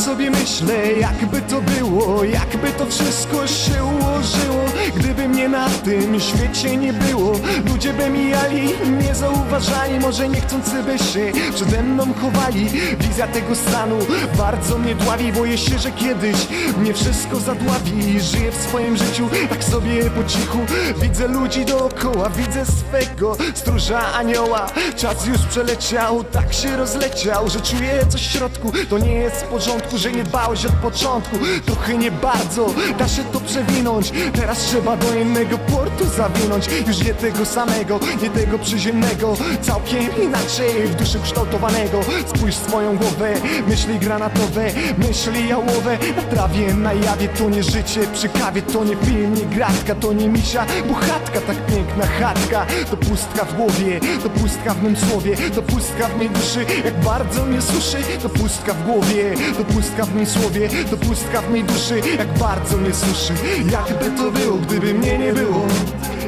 sobie myślę, jakby to było, jakby to wszystko się ułożyło. Gdyby mnie na tym świecie nie było, ludzie by mijali, nie zauważali, może niechcący by się przede mną chowali. Wizja tego stanu bardzo mnie dławi, boję się, że kiedyś mnie wszystko zadławi. Żyję w swoim życiu, tak sobie po cichu, widzę ludzi dookoła, widzę swego stróża anioła. Czas już przeleciał, tak się rozleciał, że czuję coś w środku, to nie jest w porządku, że nie dbałeś od początku. Trochę nie bardzo, da się to przewinąć, teraz trzeba do innego portu zawinąć. Już nie tego samego, nie tego przyziemnego, całkiem inaczej w duszy kształtowanego. Spójrz w swoją głowę, myśli granatowe, myśli jałowe. Na trawie, na jawie, to nie życie przy kawie, to nie film, nie gratka, to nie misia, bo chatka, tak piękna chatka. To pustka w głowie, to pustka w mym słowie, to pustka w mej duszy, jak bardzo mnie suszy. To pustka w głowie, to pustka w mym słowie, to pustka w mej duszy, jak bardzo mnie suszy. Jakby to było, gdyby mnie nie było,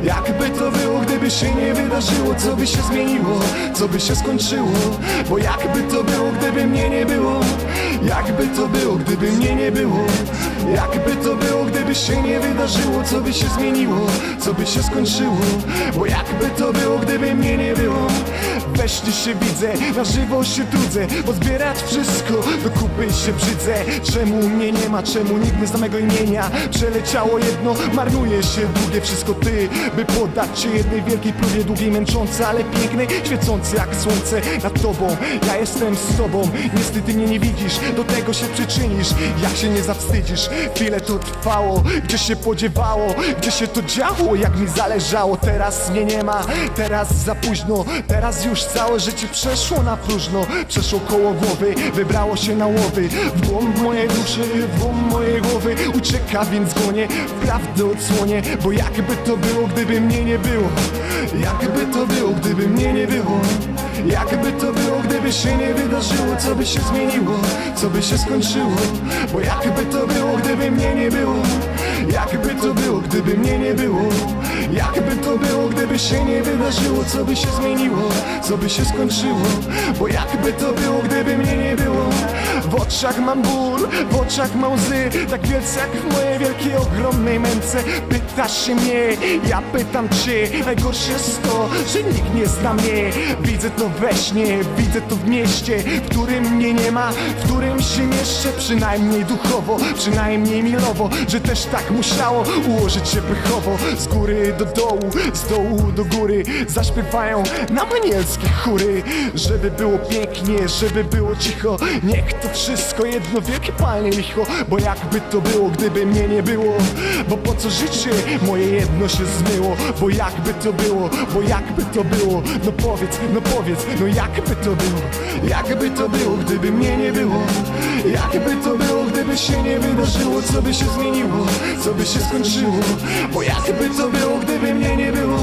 jakby to było, gdyby się nie wydarzyło, co by się zmieniło, co by się skończyło. Bo jakby to było, gdyby mnie nie było, jakby to było, gdyby mnie nie było, jakby to było, gdyby się nie wydarzyło, co by się zmieniło, co by się skończyło. Bo jakby to było, gdyby mnie nie było, weźcie się widzę, na żywo się trudzę, bo zbierać wszystko do kupy się brzydzę. Czemu mnie nie ma, czemu nikt nie zna mego imienia? Przeleciało jedno, marnuje się drugie, wszystko ty, by poddać się jednej wielkiej próbie, długiej, męczącej, ale pięknej, świecącej jak słońce nad tobą. Ja jestem z tobą, niestety mnie nie widzisz, do tego się przyczynisz, jak się nie zawstydzisz. Chwilę to trwało, gdzie się podziewało, gdzie się to działo, jak mi zależało. Teraz mnie nie ma, teraz za późno, teraz już całe życie przeszło na próżno. Przeszło koło głowy, wybrało się na łowy, w głąb mojej duszy, w głąb mojej głowy ucieka, więc gonię, prawdę odsłonię. Bo jakby to było, gdyby mnie nie było, jakby to było, gdyby mnie nie było, jakby to było, gdyby się nie wydarzyło, co by się zmieniło, co by się skończyło. Bo jakby to było, gdyby mnie nie było, jakby to było, gdyby mnie nie było, jakby to było, gdyby się nie wydarzyło, co by się zmieniło, co by się skończyło. Bo jakby to było, gdyby mnie nie było. W oczach mam ból, w oczach mam łzy, tak wielce jak w mojej wielkiej, ogromnej męce. Pytasz się mnie, ja pytam cię. Najgorsze jest to, że nikt nie zna mnie. Widzę to we śnie, widzę to w mieście, w którym mnie nie ma, w którym się mieszczę. Przynajmniej duchowo, przynajmniej milowo, że też tak musiało ułożyć się pychowo. Z góry do dołu, z dołu do góry zaśpiewają nam anielskie chóry. Żeby było pięknie, żeby było cicho, niech to wszystko jedno wielkie palnie licho. Bo jakby to było, gdyby mnie nie było, bo po co życie moje jedno się zmyło. Bo jakby to było, bo jakby to było, no powiedz, no jakby to było, jakby to było, gdyby mnie nie było, jakby to było, gdyby się nie wydarzyło, co by się zmieniło, co by się skończyło. Bo jakby to było, gdyby mnie nie było.